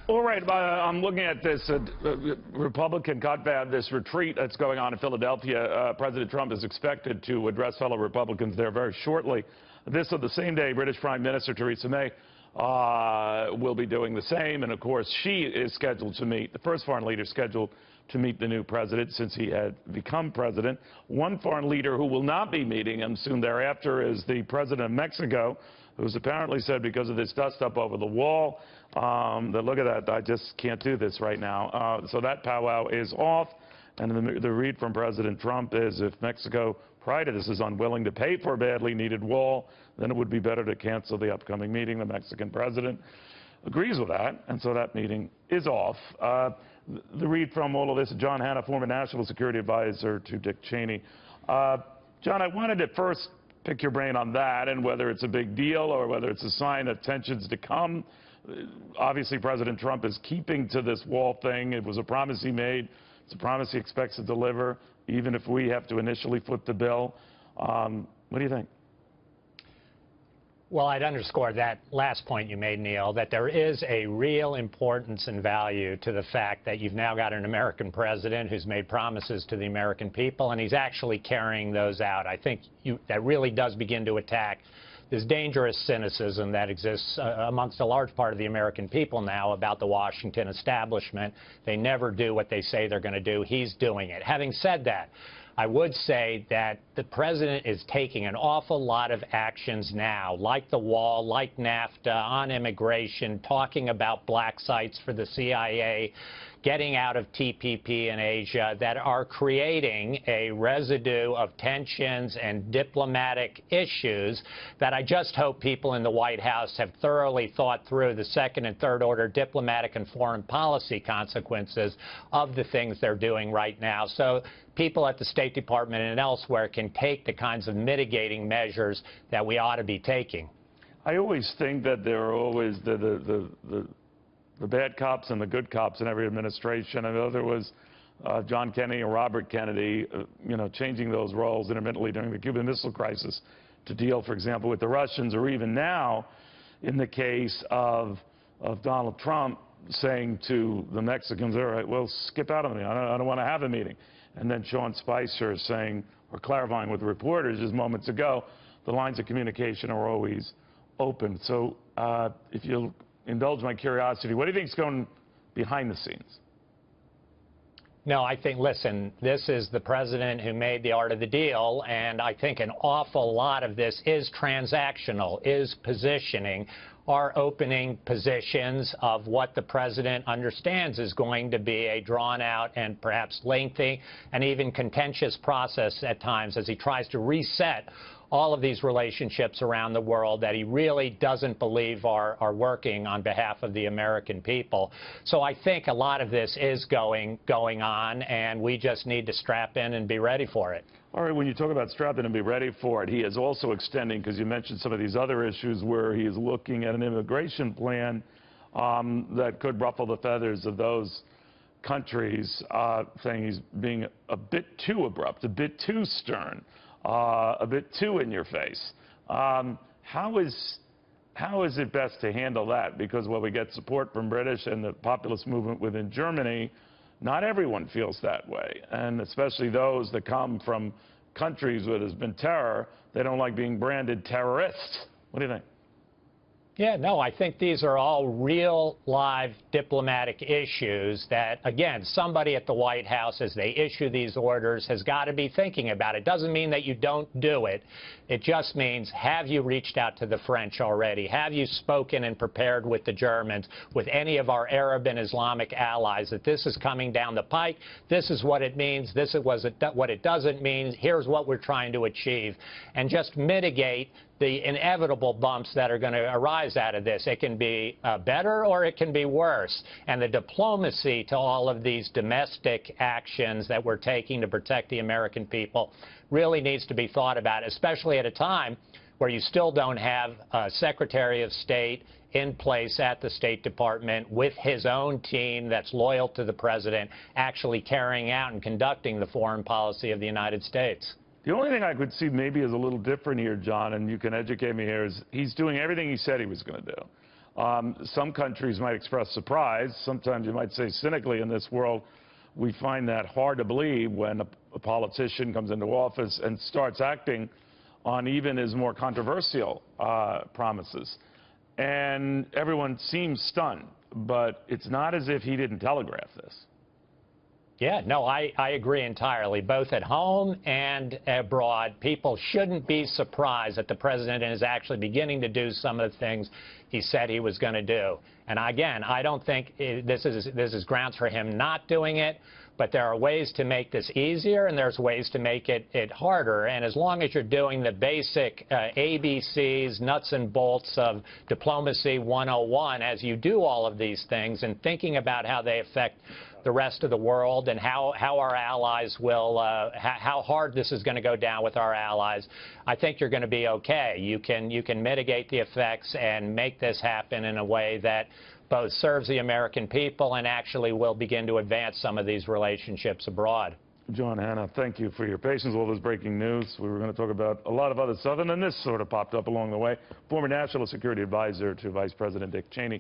All right, I'm looking at this Republican cutback, this retreat that's going on in Philadelphia. President Trump is expected to address fellow Republicans there very shortly. This on the same day, British Prime Minister Theresa May will be doing the same. And, of course, she is scheduled to meet, the first foreign leader scheduled to meet the new president since he had become president. One foreign leader who will not be meeting him soon thereafter is the president of Mexico, who's apparently said because of this dust-up over the wall that, look at that, I just can't do this right now. So that powwow is off. And the read from President Trump is if Mexico, prior to this, is unwilling to pay for a badly needed wall, then it would be better to cancel the upcoming meeting. The Mexican president agrees with that, and so that meeting is off. The read from all of this, John Hanna, former national security advisor to Dick Cheney. John, I wanted to first pick your brain on that and whether it's a big deal or whether it's a sign of tensions to come. Obviously, President Trump is keeping to this wall thing. It was a promise he made. It's a promise he expects to deliver, even if we have to initially foot the bill. What do you think? Well, I'd underscore that last point you made, Neil, that there is a real importance and value to the fact that you've now got an American president who's made promises to the American people, and he's actually carrying those out. I think that really does begin to attack this dangerous cynicism that exists amongst a large part of the American people now about the Washington establishment. They never do what they say they're going to do. He's doing it. Having said that, I would say that the president is taking an awful lot of actions now, like the wall, like NAFTA, on immigration, talking about black sites for the CIA, getting out of TPP in Asia, that are creating a residue of tensions and diplomatic issues that I just hope people in the White House have thoroughly thought through the second and third order diplomatic and foreign policy consequences of the things they're doing right now. So people at the State Department and elsewhere can take the kinds of mitigating measures that we ought to be taking. I always think that there are always the bad cops and the good cops in every administration. I know there was John Kennedy and Robert Kennedy, changing those roles intermittently during the Cuban Missile Crisis to deal, for example, with the Russians, or even now in the case of Donald Trump saying to the Mexicans, all right, well, skip out of me. I don't want to have a meeting. And then Sean Spicer saying, or clarifying with reporters just moments ago, the lines of communication are always open. So if you'll indulge my curiosity, what do you think is going behind the scenes? No, I think, listen, this is the president who made the art of the deal, and I think an awful lot of this is transactional, is positioning, are opening positions of what the president understands is going to be a drawn-out and perhaps lengthy and even contentious process at times as he tries to reset all of these relationships around the world that he really doesn't believe are working on behalf of the American people. So I think a lot of this is going on, and we just need to strap in and be ready for it. All right, when you talk about strap in and be ready for it, he is also extending, because you mentioned some of these other issues where he is looking at an immigration plan that could ruffle the feathers of those countries, saying he's being a bit too abrupt, a bit too stern, a bit too in your face. How is it best to handle that? Because while we get support from British and the populist movement within Germany, not everyone feels that way, and especially those that come from countries where there's been terror. They don't like being branded terrorists. What do you think? Yeah, no, I think these are all real, live diplomatic issues that, again, somebody at the White House, as they issue these orders, has got to be thinking about. It doesn't mean that you don't do it. It just means, have you reached out to the French already? Have you spoken and prepared with the Germans, with any of our Arab and Islamic allies, that this is coming down the pike? This is what it means. This is what it doesn't mean. Here's what we're trying to achieve. And just mitigate the inevitable bumps that are going to arise out of this. It can be better or it can be worse. And the diplomacy to all of these domestic actions that we're taking to protect the American people really needs to be thought about, especially at a time where you still don't have a Secretary of State in place at the State Department with his own team that's loyal to the president, actually carrying out and conducting the foreign policy of the United States. The only thing I could see maybe is a little different here, John, and you can educate me here, is he's doing everything he said he was going to do. Some countries might express surprise. Sometimes you might say cynically in this world, we find that hard to believe when a politician comes into office and starts acting on even his more controversial promises. And everyone seems stunned, but it's not as if he didn't telegraph this. Yeah, no, I agree entirely. Both at home and abroad, people shouldn't be surprised that the president is actually beginning to do some of the things he said he was going to do. And again, I don't think this is grounds for him not doing it, but there are ways to make this easier and there's ways to make it harder. And as long as you're doing the basic ABCs, nuts and bolts of diplomacy 101, as you do all of these things and thinking about how they affect the rest of the world and how our allies will, how hard this is going to go down with our allies, I think you're going to be okay. You can mitigate the effects and make this happen in a way that both serves the American people and actually will begin to advance some of these relationships abroad. John Hanna, thank you for your patience with all this breaking news. We were going to talk about a lot of other stuff, and then this sort of popped up along the way. Former National Security Advisor to Vice President Dick Cheney.